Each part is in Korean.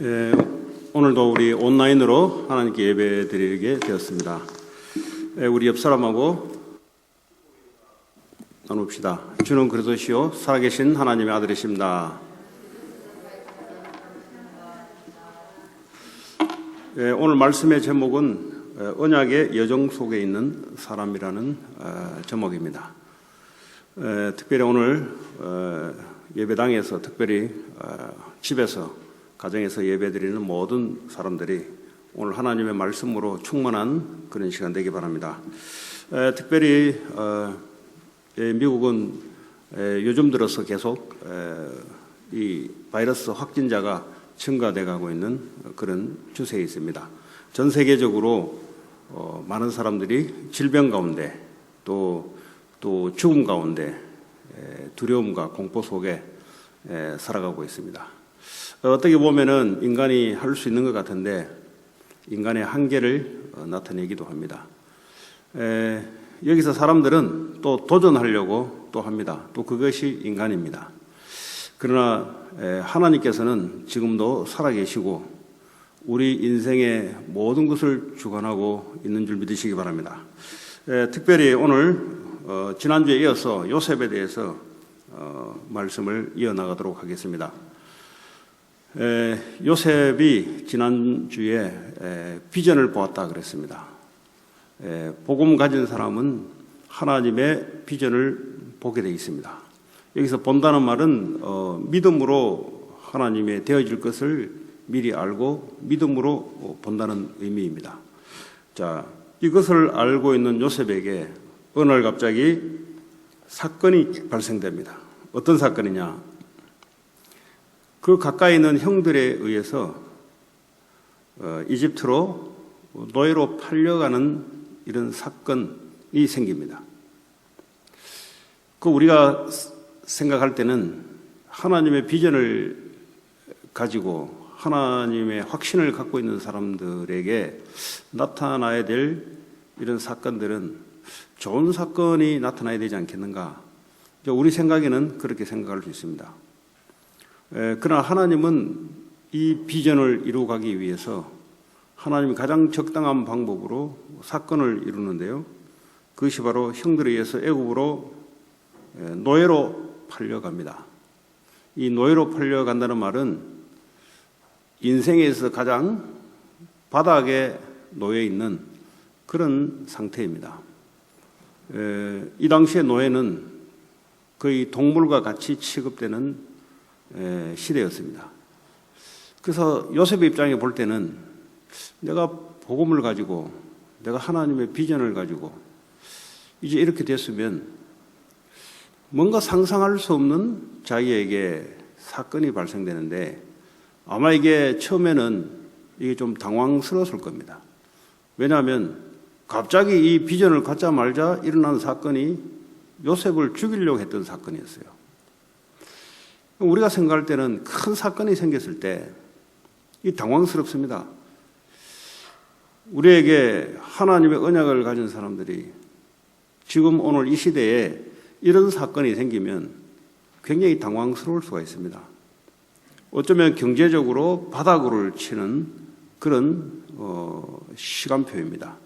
예, 오늘도 우리 온라인으로 하나님께 예배 드리게 되었습니다. 우리 옆 사람하고 나눕시다. 주는 그리스도시요 살아계신 하나님의 아들이십니다. 오늘 말씀의 제목은 언약의 여정 속에 있는 사람이라는 제목입니다. 특별히 오늘 예배당에서 특별히 집에서 가정에서 예배드리는 모든 사람들이 오늘 하나님의 말씀으로 충만한 그런 시간 되기 바랍니다. 특별히 미국은 요즘 들어서 계속 이 바이러스 확진자가 증가돼 가고 있는 그런 추세에 있습니다. 전 세계적으로 많은 사람들이 질병 가운데 또 죽음 가운데 두려움과 공포 속에 살아가고 있습니다. 어떻게 보면은 인간이 할 수 있는 것 같은데 인간의 한계를 나타내기도 합니다. 여기서 사람들은 또 도전하려고 또 합니다. 또 그것이 인간입니다. 그러나 하나님께서는 지금도 살아계시고 우리 인생의 모든 것을 주관하고 있는 줄 믿으시기 바랍니다. 특별히 오늘 지난주에 이어서 요셉에 대해서 말씀을 이어나가도록 하겠습니다. 요셉이 지난주에 비전을 보았다 그랬습니다. 복음 가진 사람은 하나님의 비전을 보게 되어 있습니다. 여기서 본다는 말은 믿음으로 하나님의 되어질 것을 미리 알고 믿음으로 본다는 의미입니다. 자, 이것을 알고 있는 요셉에게 어느 날 갑자기 사건이 발생됩니다. 어떤 사건이냐? 그 가까이 있는 형들에 의해서 이집트로 노예로 팔려가는 이런 사건이 생깁니다. 그 우리가 생각할 때는 하나님의 비전을 가지고 하나님의 확신을 갖고 있는 사람들에게 나타나야 될 이런 사건들은 좋은 사건이 나타나야 되지 않겠는가? 우리 생각에는 그렇게 생각할 수 있습니다. 그러나 하나님은 이 비전을 이루어가기 위해서 하나님이 가장 적당한 방법으로 사건을 이루는데요. 그것이 바로 형들에 의해서 애굽으로 노예로 팔려갑니다. 이 노예로 팔려간다는 말은 인생에서 가장 바닥에 놓여 있는 그런 상태입니다. 이 당시의 노예는 거의 동물과 같이 취급되는 시대였습니다. 그래서 요셉의 입장에 볼 때는 내가 복음을 가지고 내가 하나님의 비전을 가지고 이제 이렇게 됐으면 뭔가 상상할 수 없는 자기에게 사건이 발생되는데 아마 이게 처음에는 이게 좀 당황스러웠을 겁니다. 왜냐하면 갑자기 이 비전을 갖자마자 일어난 사건이 요셉을 죽이려고 했던 사건이었어요. 우리가 생각할 때는 큰 사건이 생겼을 때 이 당황스럽습니다. 우리에게 하나님의 언약을 가진 사람들이 지금 오늘 이 시대에 이런 사건이 생기면 굉장히 당황스러울 수가 있습니다. 어쩌면 경제적으로 바닥을 치는 그런 시간표입니다.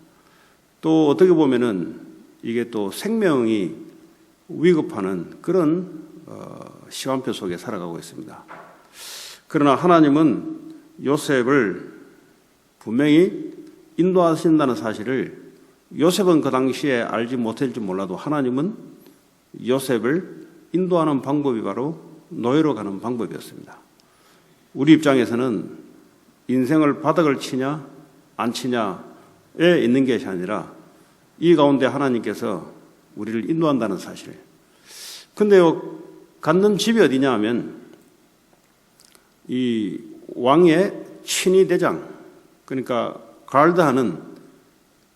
또 어떻게 보면은 이게 또 생명이 위급하는 그런 시간표 속에 살아가고 있습니다. 그러나 하나님은 요셉을 분명히 인도하신다는 사실을 요셉은 그 당시에 알지 못할지 몰라도 하나님은 요셉을 인도하는 방법이 바로 노예로 가는 방법이었습니다. 우리 입장에서는 인생을 바닥을 치냐 안 치냐에 있는 것이 아니라 이 가운데 하나님께서 우리를 인도한다는 사실. 근데요, 갖는 집이 어디냐 하면 이 왕의 친위 대장, 그러니까 가르드하는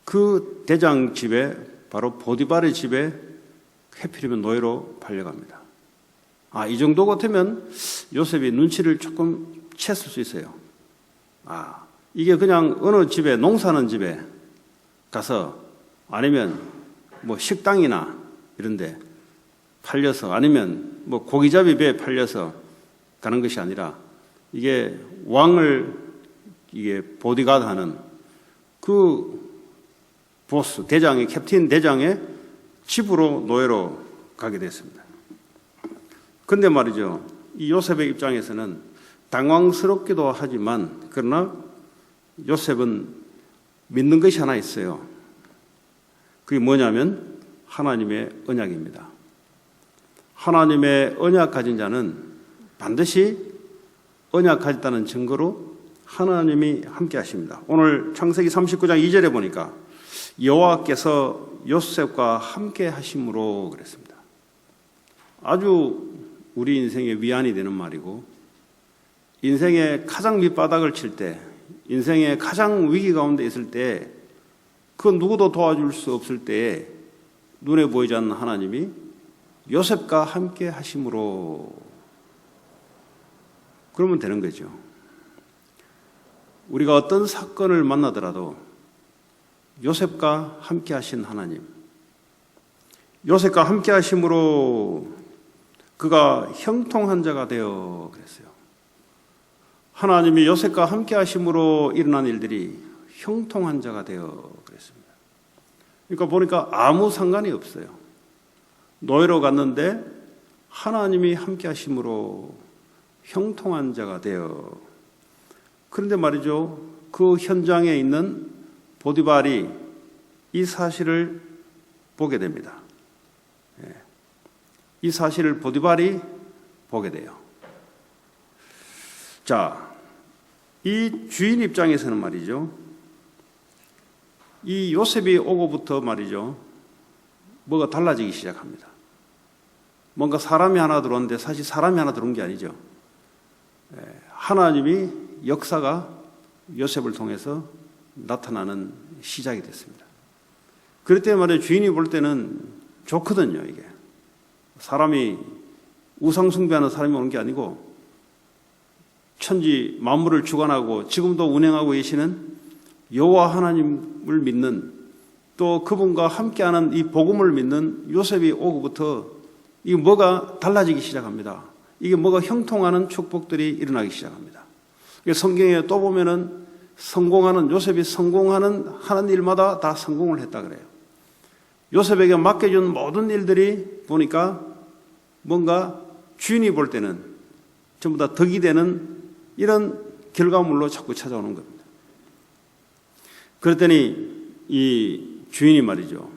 그 대장 집에 바로 보디발의 집에 해필이면 노예로 팔려갑니다. 이 정도 같으면 요셉이 눈치를 조금 챘을 수 있어요. 이게 그냥 어느 집에 농사하는 집에 가서 아니면 뭐 식당이나 이런데 팔려서 아니면 뭐 고기잡이 배에 팔려서 가는 것이 아니라 이게 왕을 이게 보디가드하는 그 보스 대장의 캡틴 대장의 집으로 노예로 가게 됐습니다. 근데 말이죠, 이 요셉의 입장에서는 당황스럽기도 하지만 그러나 요셉은 믿는 것이 하나 있어요. 그게 뭐냐면 하나님의 언약입니다. 하나님의 언약 가진 자는 반드시 언약 가졌다는 증거로 하나님이 함께 하십니다. 오늘 창세기 39장 2절에 보니까 여호와께서 요셉과 함께 하심으로 그랬습니다. 아주 우리 인생의 위안이 되는 말이고, 인생의 가장 밑바닥을 칠 때, 인생의 가장 위기 가운데 있을 때, 그 누구도 도와줄 수 없을 때에 눈에 보이지 않는 하나님이 요셉과 함께 하심으로, 그러면 되는 거죠. 우리가 어떤 사건을 만나더라도 요셉과 함께 하신 하나님, 요셉과 함께 하심으로 그가 형통한 자가 되어 그랬어요. 하나님이 요셉과 함께 하심으로 일어난 일들이 형통한 자가 되어 그랬습니다. 그러니까 보니까 아무 상관이 없어요. 노예로 갔는데 하나님이 함께 하심으로 형통한 자가 되어. 그런데 말이죠, 그 현장에 있는 보디발이 이 사실을 보게 됩니다. 이 사실을 보디발이 보게 돼요. 자, 이 주인 입장에서는 말이죠, 이 요셉이 오고부터 말이죠, 뭐가 달라지기 시작합니다. 뭔가 사람이 하나 들어왔는데 사실 사람이 하나 들어온 게 아니죠. 하나님이 역사가 요셉을 통해서 나타나는 시작이 됐습니다. 그럴 때 말이에요, 주인이 볼 때는 좋거든요. 이게 사람이 우상 숭배하는 사람이 오는 게 아니고 천지 만물을 주관하고 지금도 운행하고 계시는 여호와 하나님을 믿는, 또 그분과 함께하는 이 복음을 믿는 요셉이 오고부터 이게 뭐가 달라지기 시작합니다. 이게 뭐가 형통하는 축복들이 일어나기 시작합니다. 성경에 또 보면은 성공하는, 요셉이 성공하는 하는 일마다 다 성공을 했다 그래요. 요셉에게 맡겨준 모든 일들이 보니까 뭔가 주인이 볼 때는 전부 다 덕이 되는 이런 결과물로 자꾸 찾아오는 겁니다. 그랬더니 이 주인이 말이죠,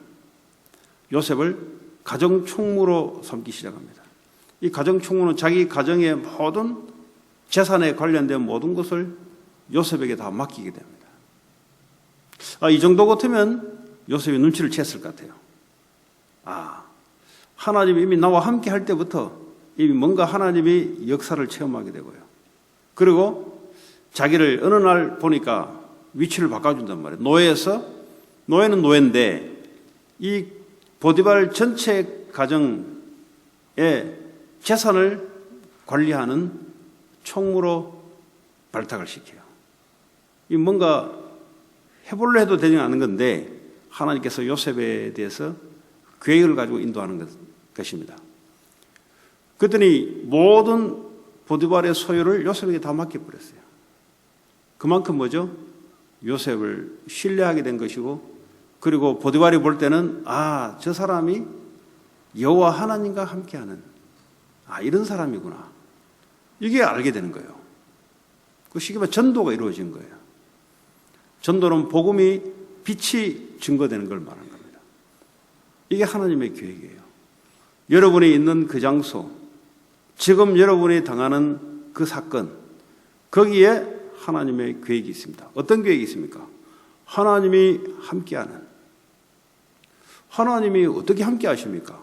요셉을 가정총무로 삼기 시작합니다. 이 가정총무는 자기 가정의 모든 재산에 관련된 모든 것을 요셉에게 다 맡기게 됩니다. 이 정도 같으면 요셉이 눈치를 챘을 것 같아요. 하나님이 이미 나와 함께 할 때부터 이미 뭔가 하나님이 역사를 체험하게 되고요. 그리고 자기를 어느 날 보니까 위치를 바꿔준단 말이에요. 노예는 노예인데 이 보디발 전체 가정의 재산을 관리하는 총무로 발탁을 시켜요. 이 뭔가 해볼래 해도 되지 않은 건데 하나님께서 요셉에 대해서 계획을 가지고 인도하는 것입니다. 그랬더니 모든 보디발의 소유를 요셉에게 다 맡겨버렸어요. 그만큼 뭐죠? 요셉을 신뢰하게 된 것이고, 그리고 보디발이 볼 때는 저 사람이 여호와 하나님과 함께하는 이런 사람이구나, 이게 알게 되는 거예요. 그 쉽게 말해 전도가 이루어진 거예요. 전도는 복음이 빛이 증거되는 걸 말하는 겁니다. 이게 하나님의 계획이에요. 여러분이 있는 그 장소, 지금 여러분이 당하는 그 사건, 거기에 하나님의 계획이 있습니다. 어떤 계획이 있습니까? 하나님이 함께하는. 하나님이 어떻게 함께 하십니까?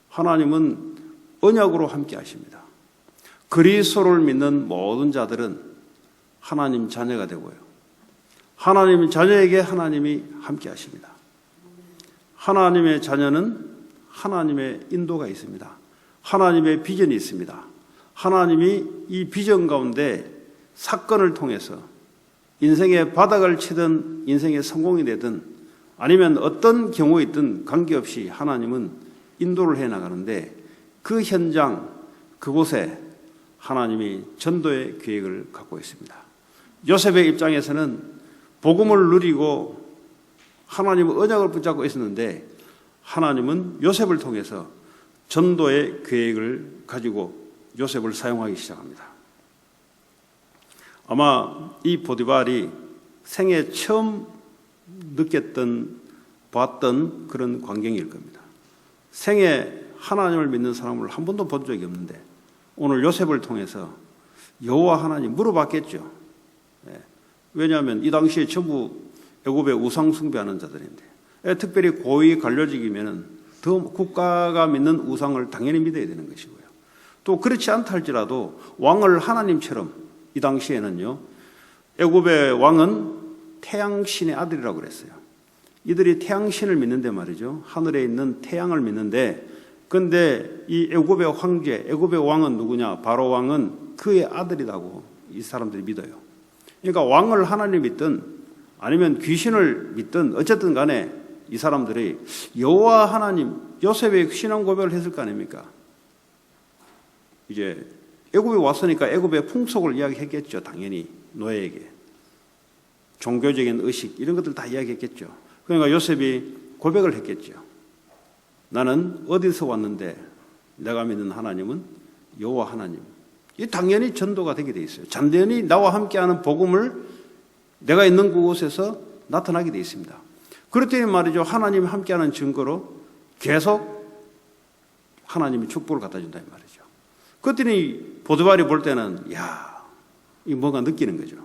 하나님은 언약으로 함께 하십니다. 그리스도를 믿는 모든 자들은 하나님 자녀가 되고요, 하나님 자녀에게 하나님이 함께 하십니다. 하나님의 자녀는 하나님의 인도가 있습니다. 하나님의 비전이 있습니다. 하나님이 이 비전 가운데 사건을 통해서 인생의 바닥을 치든 인생의 성공이 되든 아니면 어떤 경우에 있든 관계없이 하나님은 인도를 해나가는데, 그 현장, 그곳에 하나님이 전도의 계획을 갖고 있습니다. 요셉의 입장에서는 복음을 누리고 하나님의 언약을 붙잡고 있었는데 하나님은 요셉을 통해서 전도의 계획을 가지고 요셉을 사용하기 시작합니다. 아마 이 보디발이 생애 처음 봤던 그런 광경일 겁니다. 생애 하나님을 믿는 사람을 한 번도 본 적이 없는데 오늘 요셉을 통해서 여호와 하나님 물어봤겠죠. 왜냐하면 이 당시에 전부 애굽의 우상 숭배하는 자들인데 특별히 고위 관료직이면 더 국가가 믿는 우상을 당연히 믿어야 되는 것이고요. 또 그렇지 않다 할지라도 왕을 하나님처럼 이 당시에는요, 애굽의 왕은 태양신의 아들이라고 그랬어요. 이들이 태양신을 믿는데 말이죠. 하늘에 있는 태양을 믿는데 근데 이 애굽의 황제, 애굽의 왕은 누구냐? 바로 왕은 그의 아들이라고 이 사람들이 믿어요. 그러니까 왕을 하나님 믿든 아니면 귀신을 믿든 어쨌든 간에 이 사람들이 여호와 하나님, 요셉의 신앙 고백을 했을 거 아닙니까? 이제 애굽에 왔으니까 애굽의 풍속을 이야기했겠죠. 당연히 노예에게. 종교적인 의식 이런 것들 다 이야기했겠죠. 그러니까 요셉이 고백을 했겠죠. 나는 어디서 왔는데 내가 믿는 하나님은 여호와 하나님. 이 당연히 전도가 되게 돼 있어요. 잔대히 나와 함께하는 복음을 내가 있는 그곳에서 나타나게 돼 있습니다. 그렇더니 말이죠. 하나님이 함께하는 증거로 계속 하나님이 축복을 갖다 준다 이 말이죠. 그랬더니 보디발이 볼 때는 이 뭔가 느끼는 거죠.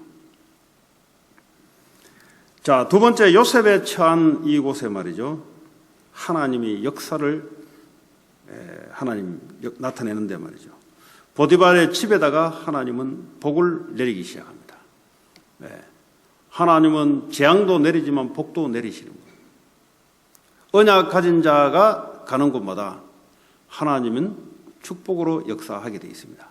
자, 두 번째 요셉에 처한 이곳에 말이죠. 하나님이 역사를 하나님 나타내는데 말이죠. 보디발의 집에다가 하나님은 복을 내리기 시작합니다. 하나님은 재앙도 내리지만 복도 내리시는 거예요. 언약 가진 자가 가는 곳마다 하나님은 축복으로 역사하게 되어 있습니다.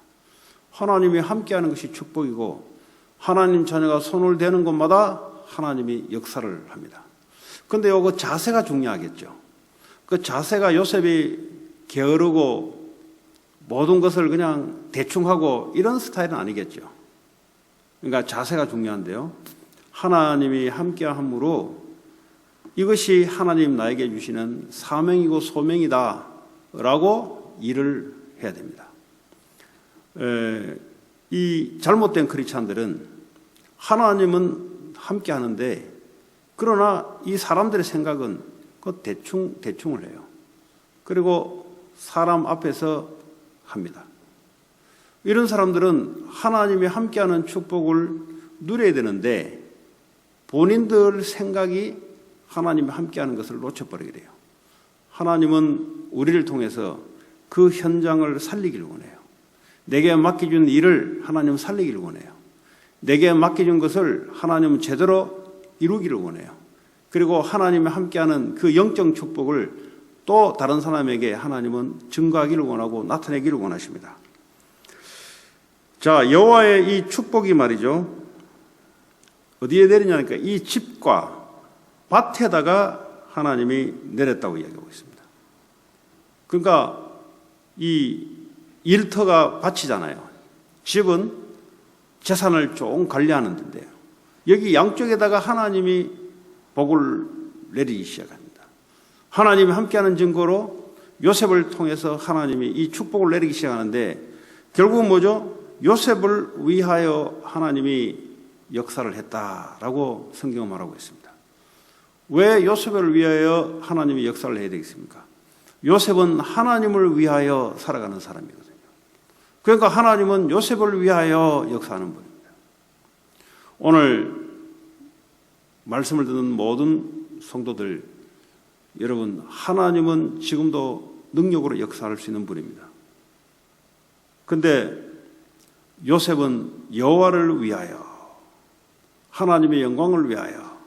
하나님이 함께하는 것이 축복이고 하나님 자녀가 손을 대는 곳마다 하나님이 역사를 합니다. 그런데 요거 자세가 중요하겠죠. 그 자세가 요셉이 게으르고 모든 것을 그냥 대충 하고 이런 스타일은 아니겠죠. 그러니까 자세가 중요한데요. 하나님이 함께함으로 이것이 하나님 나에게 주시는 사명이고 소명이다 라고 일을 해야 됩니다. 이 잘못된 크리스찬들은 하나님은 함께 하는데 그러나 이 사람들의 생각은 그 대충을 해요. 그리고 사람 앞에서 합니다. 이런 사람들은 하나님이 함께하는 축복을 누려야 되는데 본인들 생각이 하나님이 함께하는 것을 놓쳐버리게 돼요. 하나님은 우리를 통해서 그 현장을 살리기를 원해요. 내게 맡겨준 일을 하나님은 살리기를 원해요. 내게 맡겨준 것을 하나님은 제대로 이루기를 원해요. 그리고 하나님이 함께하는 그 영적 축복을 또 다른 사람에게 하나님은 증거하기를 원하고 나타내기를 원하십니다. 자, 여호와의 이 축복이 말이죠. 어디에 내리냐니까 이 집과 밭에다가 하나님이 내렸다고 이야기하고 있습니다. 그러니까 이 일터가 밭이잖아요. 집은 재산을 좀 관리하는 데인데요. 여기 양쪽에다가 하나님이 복을 내리기 시작합니다. 하나님이 함께하는 증거로 요셉을 통해서 하나님이 이 축복을 내리기 시작하는데 결국은 뭐죠? 요셉을 위하여 하나님이 역사를 했다라고 성경은 말하고 있습니다. 왜 요셉을 위하여 하나님이 역사를 해야 되겠습니까? 요셉은 하나님을 위하여 살아가는 사람이거든요. 그러니까 하나님은 요셉을 위하여 역사하는 분입니다. 오늘 말씀을 듣는 모든 성도들, 여러분, 하나님은 지금도 능력으로 역사할 수 있는 분입니다. 그런데 요셉은 여호와를 위하여, 하나님의 영광을 위하여,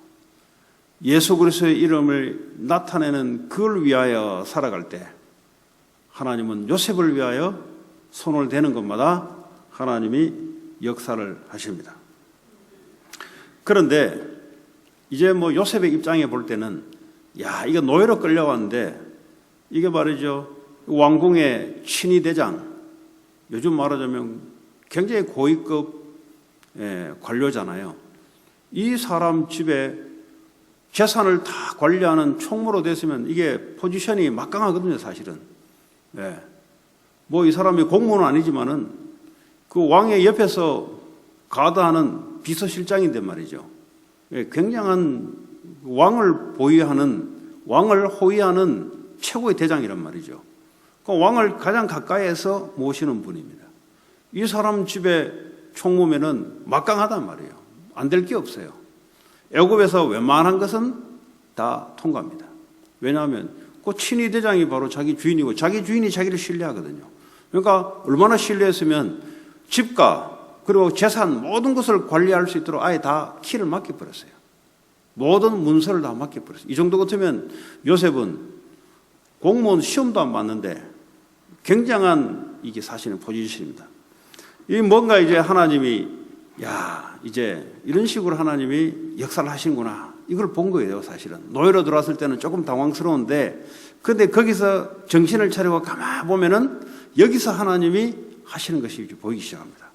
예수 그리스도의 이름을 나타내는 그걸 위하여 살아갈 때 하나님은 요셉을 위하여 손을 대는 것마다 하나님이 역사를 하십니다. 그런데 이제 요셉의 입장에 볼 때는 이거 노예로 끌려왔는데 이게 말이죠. 왕궁의 친위 대장, 요즘 말하자면 굉장히 고위급 관료잖아요. 이 사람 집에 재산을 다 관리하는 총무로 됐으면 이게 포지션이 막강하거든요, 사실은. 뭐 이 사람이 공무원은 아니지만은 그 왕의 옆에서 가드하는 비서실장인데 말이죠. 굉장한 왕을 보유하는, 왕을 호위하는 최고의 대장이란 말이죠. 그 왕을 가장 가까이에서 모시는 분입니다. 이 사람 집에 총무면은 막강하단 말이에요. 안 될 게 없어요. 애굽에서 웬만한 것은 다 통과합니다. 왜냐하면 그 친위 대장이 바로 자기 주인이고 자기 주인이 자기를 신뢰하거든요. 그러니까 얼마나 신뢰했으면 집가 그리고 재산 모든 것을 관리할 수 있도록 아예 다 키를 맡겨버렸어요. 모든 문서를 다 맡겨버렸어요. 이 정도 같으면 요셉은 공무원 시험도 안 봤는데 굉장한 이게 사실은 포지션입니다. 이 뭔가 이제 하나님이 이제 이런 식으로 하나님이 역사를 하시는구나. 이걸 본 거예요, 사실은. 노예로 들어왔을 때는 조금 당황스러운데, 근데 거기서 정신을 차리고 가만 보면은 여기서 하나님이 하시는 것이 보이기 시작합니다.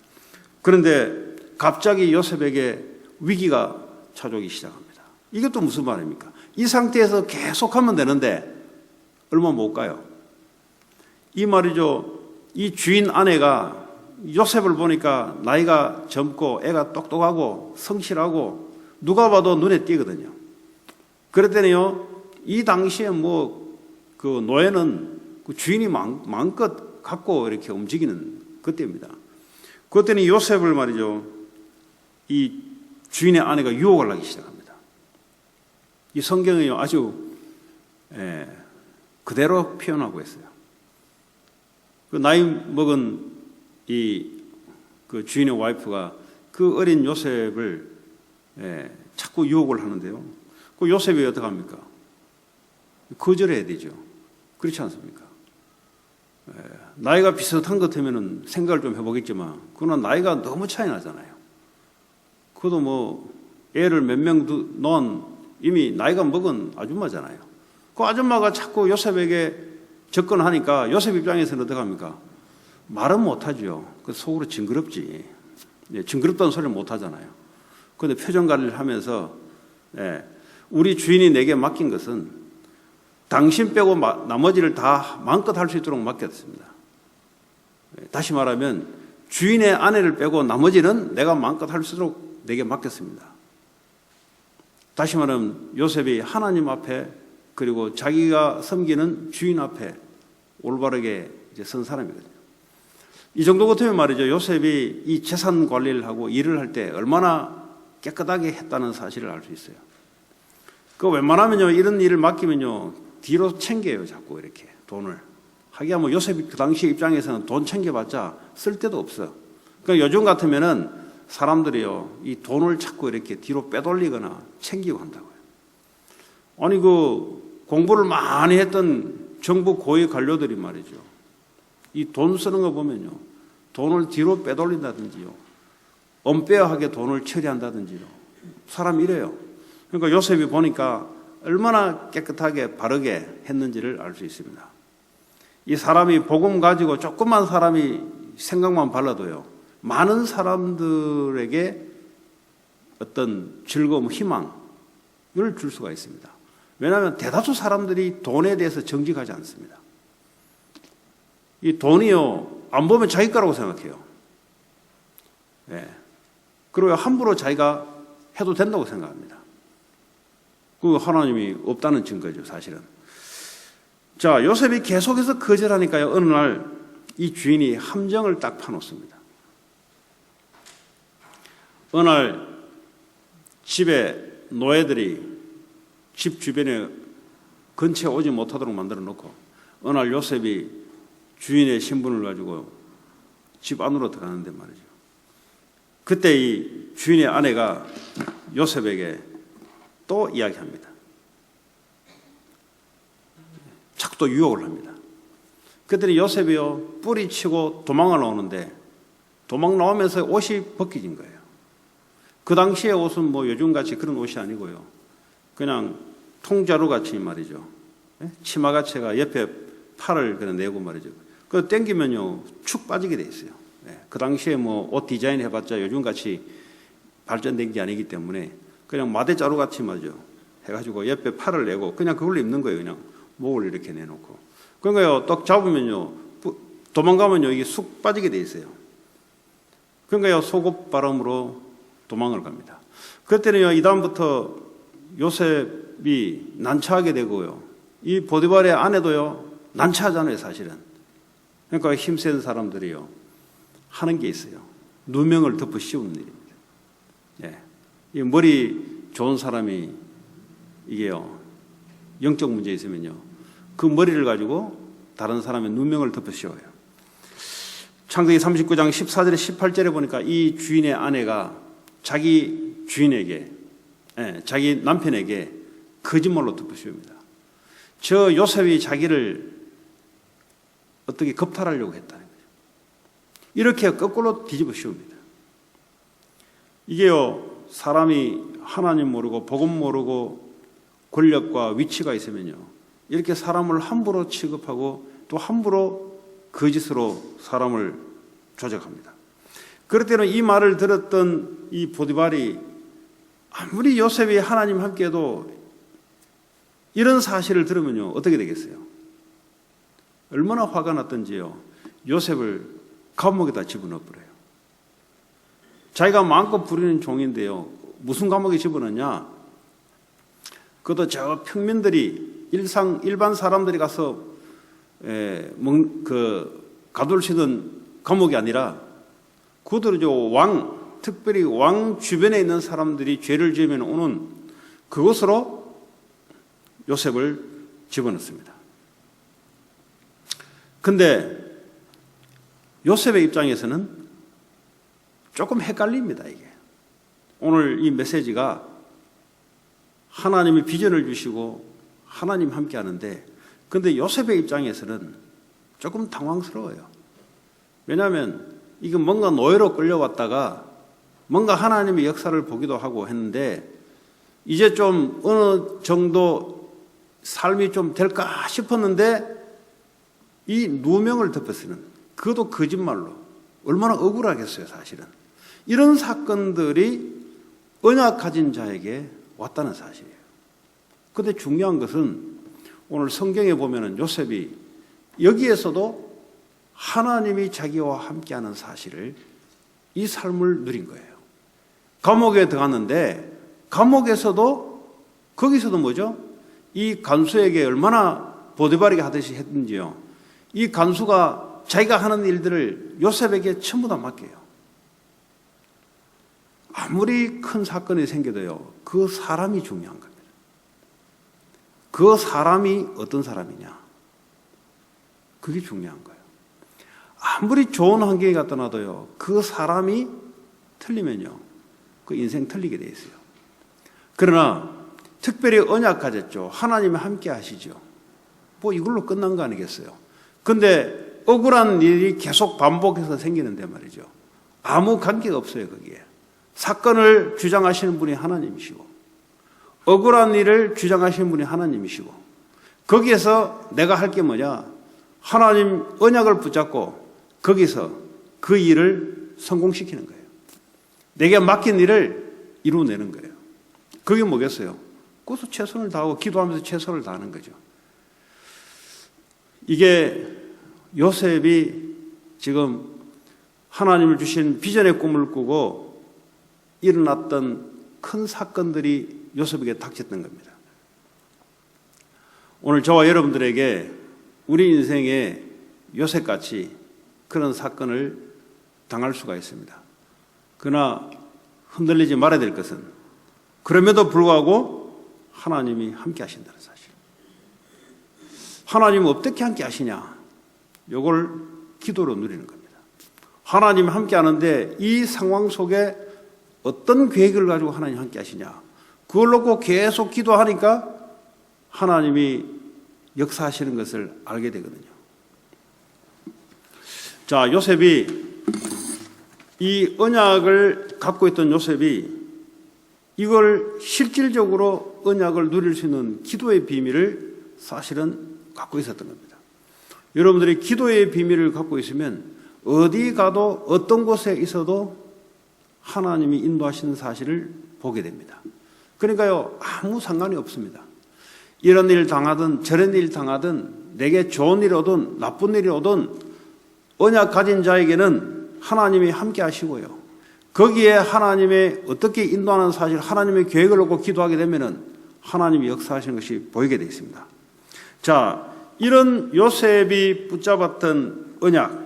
그런데 갑자기 요셉에게 위기가 찾아오기 시작합니다. 이것도 무슨 말입니까? 이 상태에서 계속하면 되는데 얼마 못 가요. 이 말이죠. 이 주인 아내가 요셉을 보니까 나이가 젊고 애가 똑똑하고 성실하고 누가 봐도 눈에 띄거든요. 그랬더니요, 이 당시에 그 노예는 그 주인이 마음껏 갖고 이렇게 움직이는 그때입니다. 그랬더니 요셉을 말이죠, 이 주인의 아내가 유혹을 하기 시작합니다. 이 성경이 아주 그대로 표현하고 있어요. 그 나이 먹은 그 주인의 와이프가 그 어린 요셉을 자꾸 유혹을 하는데요. 그 요셉이 어떻게 합니까? 거절해야 되죠. 그렇지 않습니까? 나이가 비슷한 것 같으면 생각을 좀 해보겠지만, 그러나 나이가 너무 차이 나잖아요. 그것도 애를 몇 명 놓은 이미 나이가 먹은 아줌마잖아요. 그 아줌마가 자꾸 요셉에게 접근하니까 요셉 입장에서는 어떻게 합니까? 말은 못하죠. 그 속으로 징그럽지. 징그럽다는 소리를 못하잖아요. 그런데 표정 관리를 하면서 우리 주인이 내게 맡긴 것은 당신 빼고 나머지를 다 마음껏 할 수 있도록 맡겼습니다. 다시 말하면 주인의 아내를 빼고 나머지는 내가 마음껏 할 수 있도록 내게 맡겼습니다. 다시 말하면 요셉이 하나님 앞에 그리고 자기가 섬기는 주인 앞에 올바르게 이제 선 사람이거든요. 이 정도 같으면 말이죠. 요셉이 이 재산 관리를 하고 일을 할 때 얼마나 깨끗하게 했다는 사실을 알 수 있어요. 그 웬만하면요, 이런 일을 맡기면요, 뒤로 챙겨요, 자꾸 이렇게 돈을. 하기야 요셉이 그 당시 입장에서는 돈 챙겨봤자 쓸 데도 없어. 그러니까 요즘 같으면은 사람들이요, 이 돈을 자꾸 이렇게 뒤로 빼돌리거나 챙기고 한다고요. 아니, 공부를 많이 했던 정부 고위 관료들이 말이죠. 이 돈 쓰는 거 보면요, 돈을 뒤로 빼돌린다든지요, 엄빼하게 돈을 처리한다든지요. 사람이 이래요. 그러니까 요셉이 보니까 얼마나 깨끗하게 바르게 했는지를 알 수 있습니다. 이 사람이 복음 가지고 조금만 사람이 생각만 발라도요, 많은 사람들에게 어떤 즐거움, 희망을 줄 수가 있습니다. 왜냐하면 대다수 사람들이 돈에 대해서 정직하지 않습니다. 이 돈이요, 안 보면 자기 거라고 생각해요. 그리고 함부로 자기가 해도 된다고 생각합니다. 그 하나님이 없다는 증거죠, 사실은. 자, 요셉이 계속해서 거절하니까요, 어느 날 이 주인이 함정을 딱 파놓습니다. 어느 날 집에 노예들이 집 주변에 근처에 오지 못하도록 만들어 놓고, 어느 날 요셉이 주인의 신분을 가지고 집 안으로 들어가는데 말이죠. 그때 이 주인의 아내가 요셉에게 또 이야기합니다. 자꾸 또 유혹을 합니다. 그랬더니 요셉이요, 뿌리치고 도망을 나오는데, 도망 나오면서 옷이 벗겨진 거예요. 그 당시의 옷은 요즘같이 그런 옷이 아니고요, 그냥 통자루 같이 말이죠, 치마가채가 옆에 팔을 그냥 내고 말이죠. 그거 당기면요 축 빠지게 돼 있어요. 그 당시에 뭐 옷 디자인 해봤자 요즘같이 발전된 게 아니기 때문에 그냥 마대자루 같이 맞아 해가지고 옆에 팔을 내고 그냥 그걸로 입는 거예요. 그냥 목을 이렇게 내놓고. 그러니까요, 딱 잡으면요, 도망가면요, 이게 쑥 빠지게 돼 있어요. 그러니까요, 속옷 바람으로 도망을 갑니다. 그때는요, 이다음부터 요셉이 난처하게 되고요, 이 보디발의 아내도요, 난처하잖아요, 사실은. 그러니까 힘센 사람들이요, 하는 게 있어요. 누명을 덮어 씌우는 일입니다. 예. 이 머리 좋은 사람이 이게요, 영적 문제 있으면요, 그 머리를 가지고 다른 사람의 누명을 덮어 씌워요. 창세기 39장 14절에 18절에 보니까 이 주인의 아내가 자기 주인에게, 자기 남편에게 거짓말로 덮어 씌웁니다. 저 요셉이 자기를 어떻게 겁탈하려고 했다는 거죠. 이렇게 거꾸로 뒤집어 씌웁니다. 이게요, 사람이 하나님 모르고 복음 모르고 권력과 위치가 있으면요, 이렇게 사람을 함부로 취급하고 또 함부로 거짓으로 사람을 조작합니다. 그럴 때는 이 말을 들었던 이 보디발이 아무리 요셉이 하나님 함께해도 이런 사실을 들으면요, 어떻게 되겠어요? 얼마나 화가 났던지요, 요셉을 감옥에다 집어넣어버려요. 자기가 마음껏 부리는 종인데요, 무슨 감옥에 집어넣냐? 그것도 저 평민들이 일반 사람들이 가서 가둘 수 있는 감옥이 아니라 그것도 특별히 왕 주변에 있는 사람들이 죄를 지으면 오는 그곳으로 요셉을 집어넣습니다. 근데 요셉의 입장에서는 조금 헷갈립니다, 이게. 오늘 이 메시지가 하나님이 비전을 주시고 하나님 함께 하는데, 근데 요셉의 입장에서는 조금 당황스러워요. 왜냐하면 이게 뭔가 노예로 끌려왔다가 뭔가 하나님의 역사를 보기도 하고 했는데, 이제 좀 어느 정도 삶이 좀 될까 싶었는데 이 누명을 덮어쓰는, 그것도 거짓말로, 얼마나 억울하겠어요, 사실은. 이런 사건들이 언약 가진 자에게 왔다는 사실이에요. 그런데 중요한 것은 오늘 성경에 보면은 요셉이 여기에서도 하나님이 자기와 함께하는 사실을, 이 삶을 누린 거예요. 감옥에 들어갔는데 감옥에서도, 거기서도 뭐죠? 이 간수에게 얼마나 보디발에게 하듯이 했는지요, 이 간수가 자기가 하는 일들을 요셉에게 전부 다 맡겨요. 아무리 큰 사건이 생겨도요, 그 사람이 중요한 겁니다. 그 사람이 어떤 사람이냐, 그게 중요한 거예요. 아무리 좋은 환경에 갖다 놔도요, 그 사람이 틀리면요, 그 인생 틀리게 돼 있어요. 그러나 특별히 언약 가졌죠. 하나님이 함께 하시죠. 뭐 이걸로 끝난 거 아니겠어요? 근데 억울한 일이 계속 반복해서 생기는데 말이죠, 아무 관계가 없어요. 거기에 사건을 주장하시는 분이 하나님이시고, 억울한 일을 주장하시는 분이 하나님이시고, 거기에서 내가 할 게 뭐냐, 하나님 언약을 붙잡고 거기서 그 일을 성공시키는 거예요. 내게 맡긴 일을 이루어내는 거예요. 그게 뭐겠어요? 그것도 최선을 다하고 기도하면서 최선을 다하는 거죠. 이게 요셉이 지금 하나님을 주신 비전의 꿈을 꾸고 일어났던 큰 사건들이 요셉에게 닥쳤던 겁니다. 오늘 저와 여러분들에게 우리 인생에 요셉같이 그런 사건을 당할 수가 있습니다. 그러나 흔들리지 말아야 될 것은, 그럼에도 불구하고 하나님이 함께 하신다는 사실. 하나님은 어떻게 함께 하시냐, 이걸 기도로 누리는 겁니다. 하나님 함께 하는데 이 상황 속에 어떤 계획을 가지고 하나님 함께 하시냐, 그걸 놓고 계속 기도하니까 하나님이 역사하시는 것을 알게 되거든요. 자, 요셉이, 이 언약을 갖고 있던 요셉이 이걸 실질적으로 언약을 누릴 수 있는 기도의 비밀을 사실은 갖고 있었던 겁니다. 여러분들이 기도의 비밀을 갖고 있으면 어디 가도 어떤 곳에 있어도 하나님이 인도하시는 사실을 보게 됩니다. 그러니까요, 아무 상관이 없습니다. 이런 일 당하든 저런 일 당하든 내게 좋은 일이 오든 나쁜 일이 오든 언약 가진 자에게는 하나님이 함께 하시고요. 거기에 하나님의 어떻게 인도하는 사실, 하나님의 계획을 놓고 기도하게 되면은 하나님이 역사하시는 것이 보이게 되어 있습니다. 자, 이런 요셉이 붙잡았던 언약,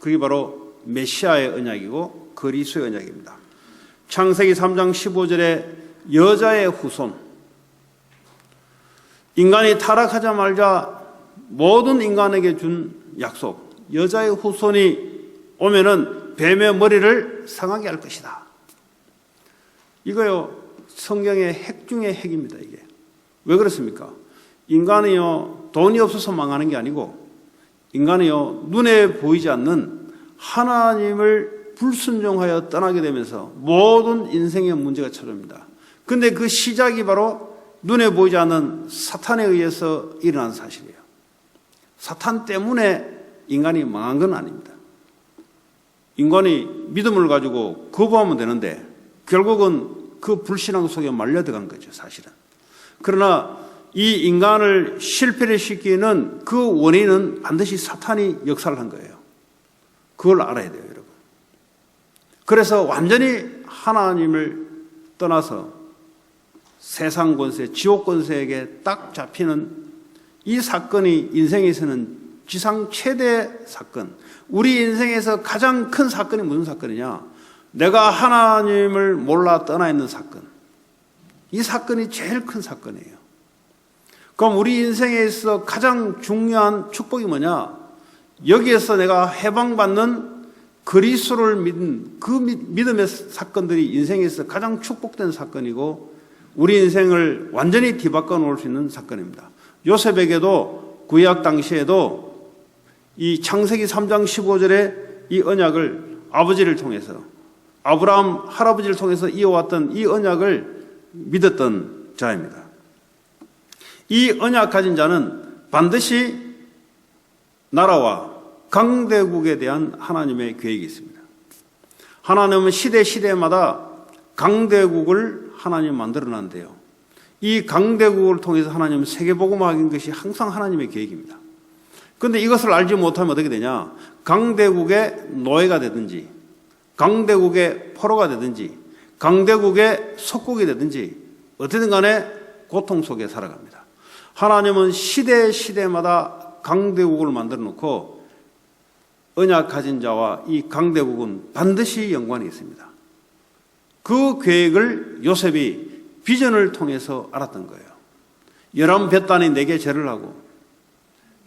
그게 바로 메시아의 언약이고 그리스도의 언약입니다. 창세기 3장 15절에 여자의 후손, 인간이 타락하자마자 모든 인간에게 준 약속, 여자의 후손이 오면은 뱀의 머리를 상하게 할 것이다. 이거요, 성경의 핵 중의 핵입니다. 이게 왜 그렇습니까? 인간이요, 돈이 없어서 망하는 게 아니고 인간이요, 눈에 보이지 않는 하나님을 불순종하여 떠나게 되면서 모든 인생의 문제가 찾아옵니다. 그런데 그 시작이 바로 눈에 보이지 않는 사탄에 의해서 일어난 사실이에요. 사탄 때문에 인간이 망한 건 아닙니다. 인간이 믿음을 가지고 거부하면 되는데 결국은 그 불신앙 속에 말려 들어간 거죠, 사실은. 그러나 이 인간을 실패를 시키는 그 원인은 반드시 사탄이 역사를 한 거예요. 그걸 알아야 돼요, 여러분. 그래서 완전히 하나님을 떠나서 세상 권세, 지옥 권세에게 딱 잡히는 이 사건이 인생에서는 지상 최대 사건, 우리 인생에서 가장 큰 사건이 무슨 사건이냐? 내가 하나님을 몰라 떠나 있는 사건. 이 사건이 제일 큰 사건이에요. 그럼 우리 인생에 있어 가장 중요한 축복이 뭐냐? 여기에서 내가 해방받는 그리스도를 믿는 그 믿음의 사건들이 인생에서 가장 축복된 사건이고 우리 인생을 완전히 뒤바꿔 놓을 수 있는 사건입니다. 요셉에게도 구약 당시에도 이 창세기 3장 15절에 이 언약을 아버지를 통해서 아브라함 할아버지를 통해서 이어왔던 이 언약을 믿었던 자입니다. 이 언약 가진 자는 반드시 나라와 강대국에 대한 하나님의 계획이 있습니다. 하나님은 시대마다 강대국을 하나님 만들어놨는데요. 이 강대국을 통해서 하나님은 세계복음화하는 것이 항상 하나님의 계획입니다. 그런데 이것을 알지 못하면 어떻게 되냐? 강대국의 노예가 되든지 강대국의 포로가 되든지 강대국의 속국이 되든지 어떻게든 간에 고통 속에 살아갑니다. 하나님은 시대마다 강대국을 만들어 놓고 언약 가진 자와 이 강대국은 반드시 연관이 있습니다. 그 계획을 요셉이 비전을 통해서 알았던 거예요. 11뱃단이 내게 절을 하고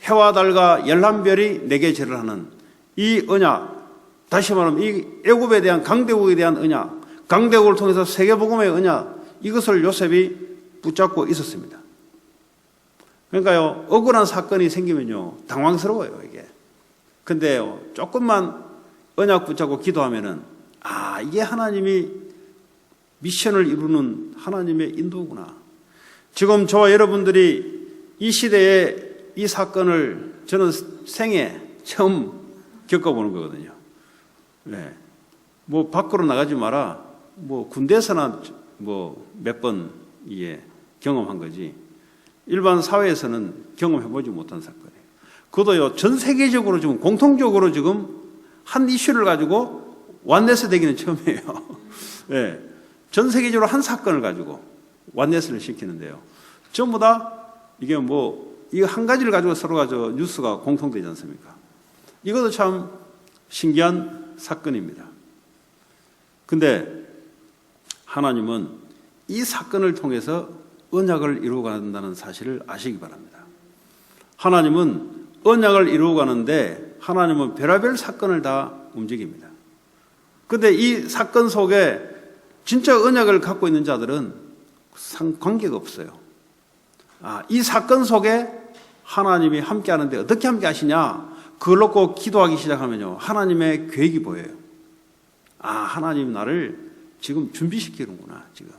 해와 달과 11별이 내게 절을 하는 이 언약, 다시 말하면 이 애굽에 대한 강대국에 대한 언약, 강대국을 통해서 세계복음의 언약, 이것을 요셉이 붙잡고 있었습니다. 그러니까요, 억울한 사건이 생기면요, 당황스러워요, 이게. 근데요, 조금만 언약 붙잡고 기도하면은, 아, 이게 하나님이 미션을 이루는 하나님의 인도구나. 지금 저와 여러분들이 이 시대에 이 사건을 저는 생애 처음 겪어보는 거거든요. 네. 뭐, 밖으로 나가지 마라. 뭐, 군대에서나 뭐, 몇 번, 예, 경험한 거지. 일반 사회에서는 경험해보지 못한 사건이에요. 그것도요, 전 세계적으로 지금 공통적으로 지금 한 이슈를 가지고 완네스 되기는 처음이에요. 네. 전 세계적으로 한 사건을 가지고 완네스를 시키는데요. 전부 다 이게 뭐, 이거 한 가지를 가지고 서로가 뉴스가 공통되지 않습니까? 이것도 참 신기한 사건입니다. 근데 하나님은 이 사건을 통해서 언약을 이루어간다는 사실을 아시기 바랍니다. 하나님은 언약을 이루어가는데 하나님은 별의별 사건을 다 움직입니다. 그런데 이 사건 속에 진짜 언약을 갖고 있는 자들은 관계가 없어요. 이 사건 속에 하나님이 함께 하는데 어떻게 함께 하시냐? 그걸 놓고 기도하기 시작하면요, 하나님의 계획이 보여요. 하나님 나를 지금 준비시키는구나, 지금.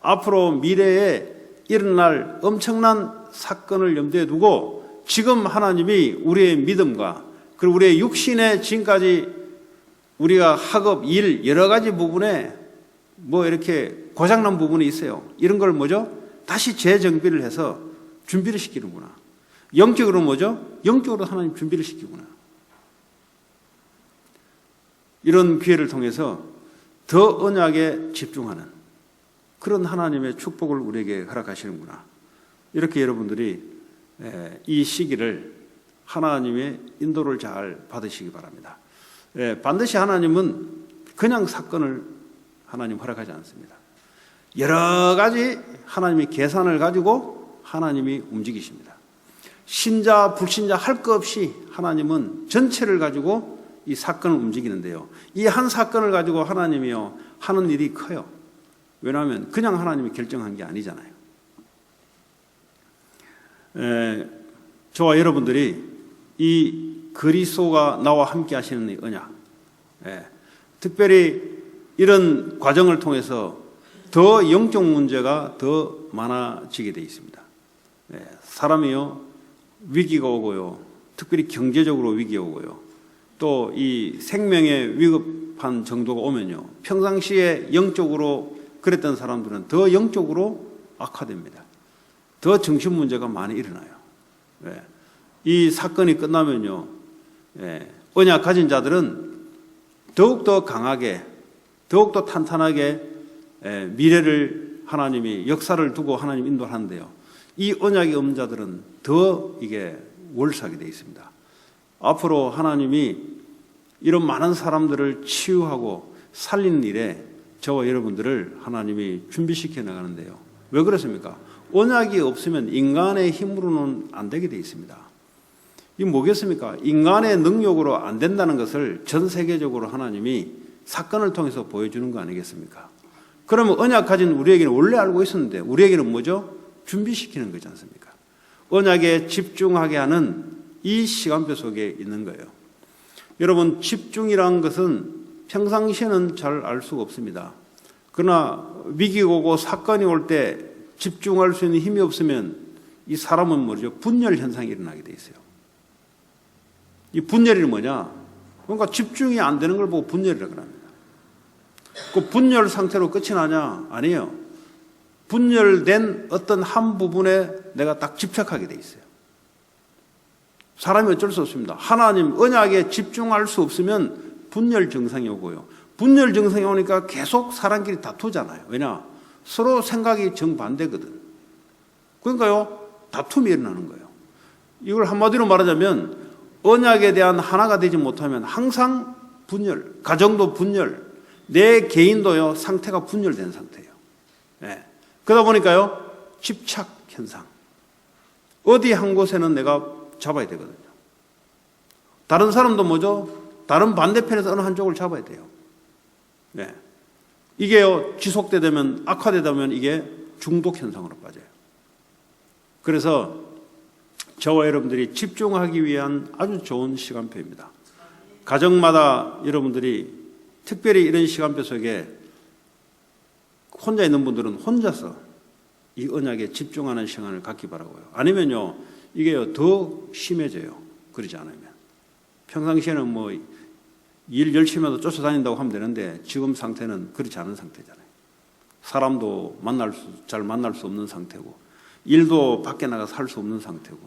앞으로 미래에 일어날 엄청난 사건을 염두에 두고 지금 하나님이 우리의 믿음과 그리고 우리의 육신의 지금까지 우리가 학업, 일, 여러 가지 부분에 뭐 이렇게 고장난 부분이 있어요. 이런 걸 뭐죠? 다시 재정비를 해서 준비를 시키는구나. 영적으로 뭐죠? 영적으로 하나님 준비를 시키구나. 이런 기회를 통해서 더 언약에 집중하는 그런 하나님의 축복을 우리에게 허락하시는구나. 이렇게 여러분들이 이 시기를 하나님의 인도를 잘 받으시기 바랍니다. 반드시 하나님은 그냥 사건을 하나님 허락하지 않습니다. 여러 가지 하나님의 계산을 가지고 하나님이 움직이십니다. 신자, 불신자 할 것 없이 하나님은 전체를 가지고 이 사건을 움직이는데요. 이 한 사건을 가지고 하나님이요 하는 일이 커요. 왜냐하면 그냥 하나님이 결정한 게 아니잖아요. 저와 여러분들이 이 그리스도가 나와 함께 하시는 이 언약, 특별히 이런 과정을 통해서 더 영적 문제가 더 많아지게 되어 있습니다. 사람이요 위기가 오고요, 특별히 경제적으로 위기가 오고요, 또 이 생명에 위급한 정도가 오면요, 평상시에 영적으로 그랬던 사람들은 더 영적으로 악화됩니다. 더 정신 문제가 많이 일어나요. 이 사건이 끝나면요, 언약 가진 자들은 더욱더 강하게, 더욱더 탄탄하게 미래를 하나님이 역사를 두고 하나님 인도하는데요. 이 언약이 없는 자들은 더 이게 월삭이 되어 있습니다. 앞으로 하나님이 이런 많은 사람들을 치유하고 살리는 일에 저와 여러분들을 하나님이 준비시켜 나가는데요. 왜 그렇습니까? 언약이 없으면 인간의 힘으로는 안 되게 되어 있습니다. 이게 뭐겠습니까? 인간의 능력으로 안 된다는 것을 전 세계적으로 하나님이 사건을 통해서 보여주는 거 아니겠습니까? 그러면 언약 가진 우리에게는 원래 알고 있었는데 우리에게는 뭐죠? 준비시키는 거지 않습니까? 언약에 집중하게 하는 이 시간표 속에 있는 거예요. 여러분, 집중이라는 것은 평상시에는 잘 알 수가 없습니다. 그러나 위기가 오고 사건이 올 때 집중할 수 있는 힘이 없으면 이 사람은 뭐죠? 분열 현상이 일어나게 돼 있어요. 이 분열이 뭐냐? 그러니까 집중이 안 되는 걸 보고 분열이라고 합니다. 그 분열 상태로 끝이 나냐? 아니에요. 분열된 어떤 한 부분에 내가 딱 집착하게 돼 있어요. 사람이 어쩔 수 없습니다. 하나님 언약에 집중할 수 없으면 분열 증상이 오고요. 분열 증상이 오니까 계속 사람끼리 다투잖아요. 왜냐? 서로 생각이 정반대거든. 그러니까요, 다툼이 일어나는 거예요. 이걸 한마디로 말하자면 언약에 대한 하나가 되지 못하면 항상 분열, 가정도 분열, 내 개인도요 상태가 분열된 상태예요. 그러다 보니까요 집착 현상, 어디 한 곳에는 내가 잡아야 되거든요. 다른 사람도 뭐죠? 다른 반대편에서 어느 한쪽을 잡아야 돼요. 이게요 지속되면 악화되다 보면 이게 중독 현상으로 빠져요. 그래서 저와 여러분들이 집중하기 위한 아주 좋은 시간표입니다. 가정마다 여러분들이 특별히 이런 시간표 속에 혼자 있는 분들은 혼자서 이 언약에 집중하는 시간을 갖기 바라고요. 아니면요, 이게요, 더 심해져요. 그러지 않으면. 평상시에는 뭐 일 열심히 해도 쫓아다닌다고 하면 되는데 지금 상태는 그렇지 않은 상태잖아요. 사람도 잘 만날 수 없는 상태고, 일도 밖에 나가서 할 수 없는 상태고,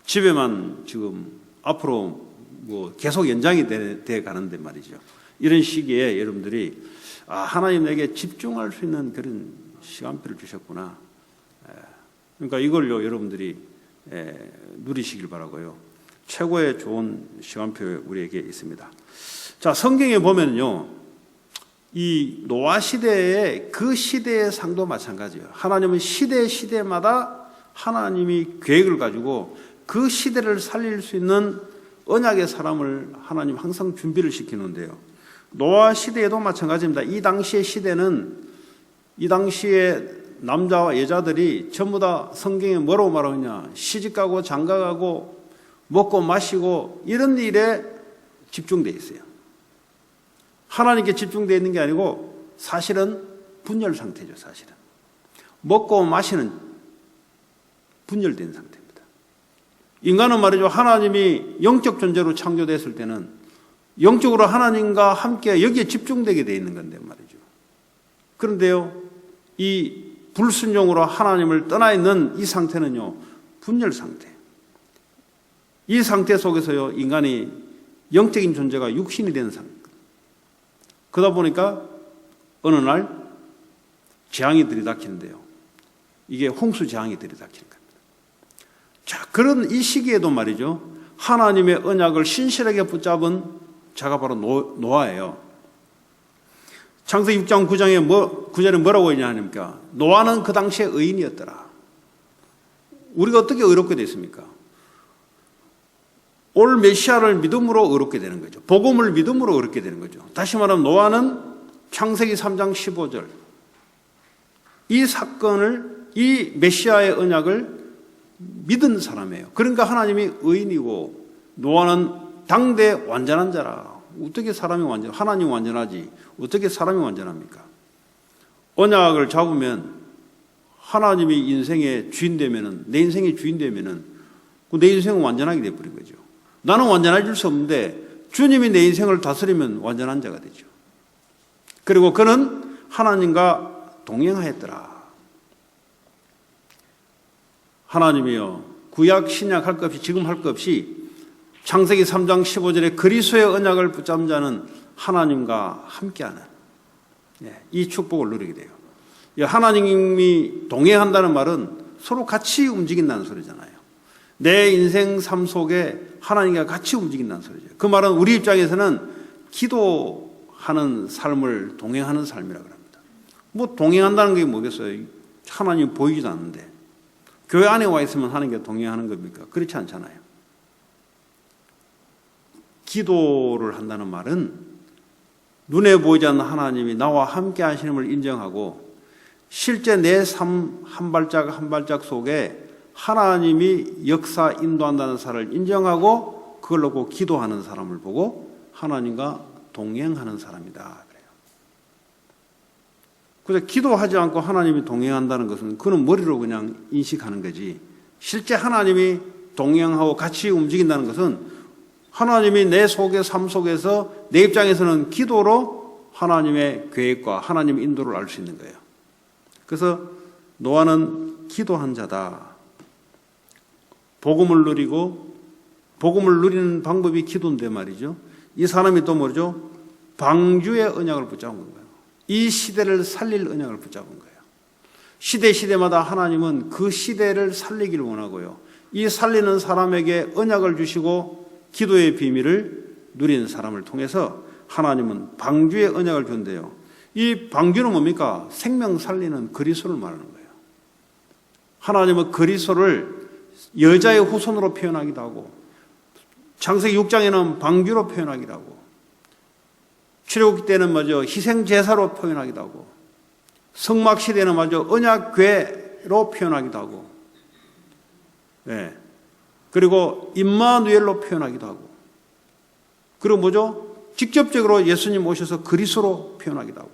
집에만 지금 앞으로 뭐 계속 연장이 돼 가는데 말이죠. 이런 시기에 여러분들이 하나님 내게 집중할 수 있는 그런 시간표를 주셨구나. 그러니까 이걸요 여러분들이 누리시길 바라고요. 최고의 좋은 시간표 우리에게 있습니다. 자, 성경에 보면요, 이 노아 시대에 그 시대의 상도 마찬가지예요. 하나님은 시대마다 하나님이 계획을 가지고 그 시대를 살릴 수 있는 언약의 사람을 하나님 항상 준비를 시키는데요. 노아 시대에도 마찬가지입니다. 이 당시의 시대는, 이 당시에 남자와 여자들이 전부 다 성경에 뭐라고 말하느냐, 시집가고 장가가고 먹고 마시고 이런 일에 집중되어 있어요. 하나님께 집중되어 있는 게 아니고 사실은 분열 상태죠. 사실은 먹고 마시는 분열된 상태입니다. 인간은 말이죠. 하나님이 영적 존재로 창조됐을 때는 영적으로 하나님과 함께 여기에 집중되게 되어 있는 건데 말이죠. 그런데요, 이 불순종으로 하나님을 떠나 있는 이 상태는요, 분열 상태. 이 상태 속에서요, 인간이 영적인 존재가 육신이 된 상태. 그러다 보니까 어느 날 재앙이 들이닥치는데요. 이게 홍수 재앙이 들이닥치는 겁니다. 자, 그런 이 시기에도 말이죠. 하나님의 언약을 신실하게 붙잡은 자가 바로 노아예요. 창세기 6장 9절에 뭐라고 했냐 하니까 노아는 그 당시에 의인이었더라. 우리가 어떻게 의롭게 됐습니까? 올 메시아를 믿음으로 의롭게 되는 거죠. 복음을 믿음으로 의롭게 되는 거죠. 다시 말하면 노아는 창세기 3장 15절 이 사건을, 이 메시아의 언약을 믿은 사람이에요. 그러니까 하나님이 의인이고 노아는 당대 완전한 자라. 어떻게 사람이 하나님이 완전하지 어떻게 사람이 완전합니까? 언약을 잡으면 하나님이 인생의 주인 되면은, 내 인생의 주인 되면은 내 인생은 완전하게 되어버린 거죠. 나는 완전해질 수 없는데 주님이 내 인생을 다스리면 완전한 자가 되죠. 그리고 그는 하나님과 동행하였더라. 하나님이요, 구약 신약 할 것 없이, 지금 할 것 없이 창세기 3장 15절에 그리스도의 언약을 붙잡은 자는 하나님과 함께하는 이 축복을 누리게 돼요. 하나님이 동행한다는 말은 서로 같이 움직인다는 소리잖아요. 내 인생 삶 속에 하나님과 같이 움직인다는 소리죠. 그 말은 우리 입장에서는 기도하는 삶을 동행하는 삶이라고 합니다. 뭐 동행한다는 게 뭐겠어요? 하나님이 보이지도 않는데 교회 안에 와 있으면 하나님과 동행하는 겁니까? 그렇지 않잖아요. 기도를 한다는 말은 눈에 보이지 않는 하나님이 나와 함께 하시는 인정하고 실제 내 삶 한 발짝 한 발짝 속에 하나님이 역사 인도한다는 사실을 인정하고 그걸 놓고 기도하는 사람을 보고 하나님과 동행하는 사람이다 그래요. 그래서 기도하지 않고 하나님이 동행한다는 것은 그는 머리로 그냥 인식하는 거지, 실제 하나님이 동행하고 같이 움직인다는 것은 하나님이 내 속의 삶 속에서 내 입장에서는 기도로 하나님의 계획과 하나님의 인도를 알 수 있는 거예요. 그래서 노아는 기도한 자다. 복음을 누리고, 복음을 누리는 방법이 기도인데 말이죠. 이 사람이 또 뭐죠? 방주의 언약을 붙잡은 거예요. 이 시대를 살릴 언약을 붙잡은 거예요. 시대마다 하나님은 그 시대를 살리기를 원하고요. 이 살리는 사람에게 언약을 주시고 기도의 비밀을 누리는 사람을 통해서 하나님은 방주의 언약을 준대요. 이 방주는 뭡니까? 생명 살리는 그리스도를 말하는 거예요. 하나님은 그리스도를 여자의 후손으로 표현하기도 하고, 창세기 6장에는 방주로 표현하기도 하고, 출애굽기 때는 먼저 희생제사로 표현하기도 하고, 성막시대는 먼저 언약궤로 표현하기도 하고, 그리고 임마누엘로 표현하기도 하고, 그리고 뭐죠? 직접적으로 예수님 오셔서 그리스도로 표현하기도 하고,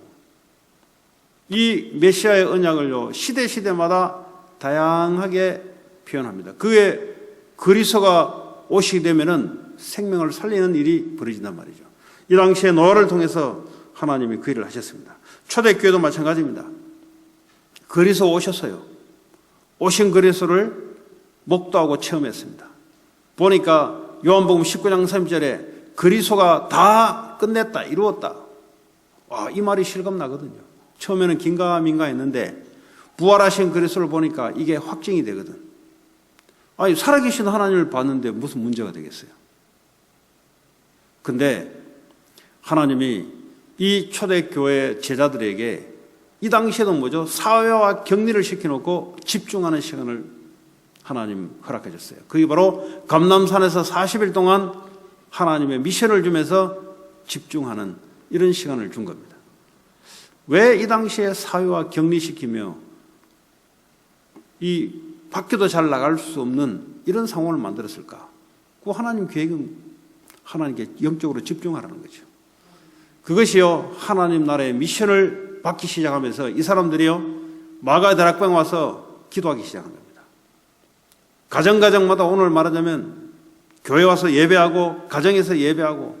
이 메시아의 언약을요, 시대마다 다양하게 표현합니다. 그의 그리스도가 오시게 되면은 생명을 살리는 일이 벌어진단 말이죠. 이 당시에 노아를 통해서 하나님이 그 일을 하셨습니다. 초대교회도 마찬가지입니다. 그리스도 오셨어요. 오신 그리스도를 목도하고 체험했습니다. 보니까 요한복음 19장 3절에 그리스도가 다 끝냈다, 이루었다. 와, 이 말이 실감나거든요. 처음에는 긴가민가 했는데 부활하신 그리스도를 보니까 이게 확증이 되거든. 아니, 살아계신 하나님을 봤는데 무슨 문제가 되겠어요? 근데 하나님이 이 초대교회 제자들에게 이 당시에도 뭐죠? 사회와 격리를 시켜놓고 집중하는 시간을 하나님 허락해 줬어요. 그게 바로 감람산에서 40일 동안 하나님의 미션을 주면서 집중하는 이런 시간을 준 겁니다. 왜 이 당시에 사회와 격리시키며 이 밖에도 잘 나갈 수 없는 이런 상황을 만들었을까? 그 하나님 계획은 하나님께 영적으로 집중하라는 거죠. 그것이요, 하나님 나라의 미션을 받기 시작하면서 이 사람들이요, 마가 다락방 와서 기도하기 시작한 겁니다. 가정가정마다 오늘 말하자면 교회 와서 예배하고 가정에서 예배하고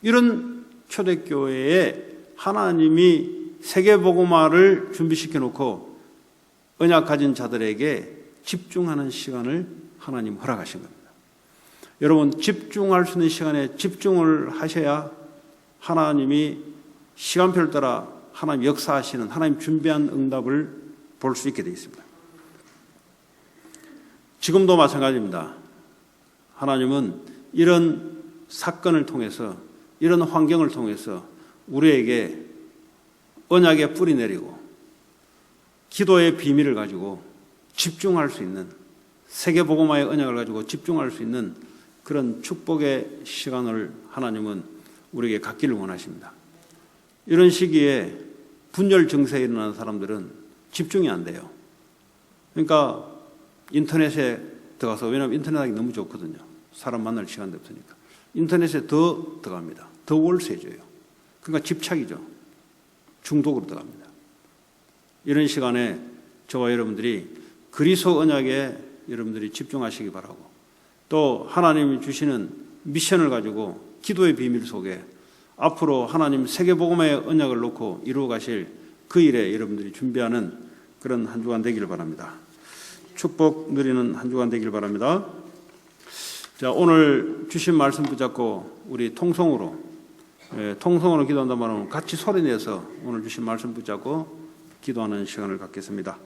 이런 초대교회에 하나님이 세계복음화를 준비시켜 놓고 언약 가진 자들에게 집중하는 시간을 하나님 허락하신 겁니다. 여러분, 집중할 수 있는 시간에 집중을 하셔야 하나님이 시간표를 따라 하나님 역사하시는 하나님 준비한 응답을 볼 수 있게 되어 있습니다. 지금도 마찬가지입니다. 하나님은 이런 사건을 통해서 이런 환경을 통해서 우리에게 언약의 뿌리 내리고 기도의 비밀을 가지고 집중할 수 있는 세계복음화의 언약을 가지고 집중할 수 있는 그런 축복의 시간을 하나님은 우리에게 갖기를 원하십니다. 이런 시기에 분열 증세에 일어나는 사람들은 집중이 안 돼요. 그러니까 인터넷에 들어가서, 왜냐하면 인터넷 하기 너무 좋거든요. 사람 만날 시간도 없으니까. 인터넷에 더 들어갑니다. 더 월세져요. 그러니까 집착이죠. 중독으로 들어갑니다. 이런 시간에 저와 여러분들이 그리스도 언약에 여러분들이 집중하시기 바라고, 또 하나님이 주시는 미션을 가지고 기도의 비밀 속에 앞으로 하나님 세계복음의 언약을 놓고 이루어 가실 그 일에 여러분들이 준비하는 그런 한 주간 되기를 바랍니다. 축복 누리는 한 주간 되기를 바랍니다. 자, 오늘 주신 말씀 붙잡고 우리 통성으로 기도한단 말은 같이 소리내서 오늘 주신 말씀 붙잡고 기도하는 시간을 갖겠습니다.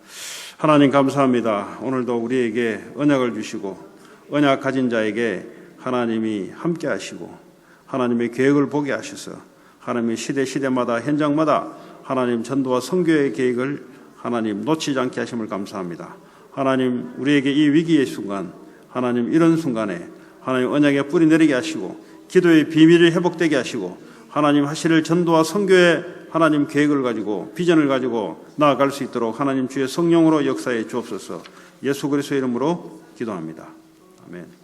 하나님 감사합니다. 오늘도 우리에게 언약을 주시고 언약 가진 자에게 하나님이 함께 하시고 하나님의 계획을 보게 하셔서 하나님의 시대마다 현장마다 하나님 전도와 선교의 계획을 하나님 놓치지 않게 하심을 감사합니다. 하나님, 우리에게 이 위기의 순간, 하나님 이런 순간에 하나님 언약의 뿌리 내리게 하시고 기도의 비밀이 회복되게 하시고 하나님 하실 전도와 선교의 하나님 계획을 가지고 비전을 가지고 나아갈 수 있도록 하나님 주의 성령으로 역사해 주옵소서. 예수 그리스도의 이름으로 기도합니다. 아멘.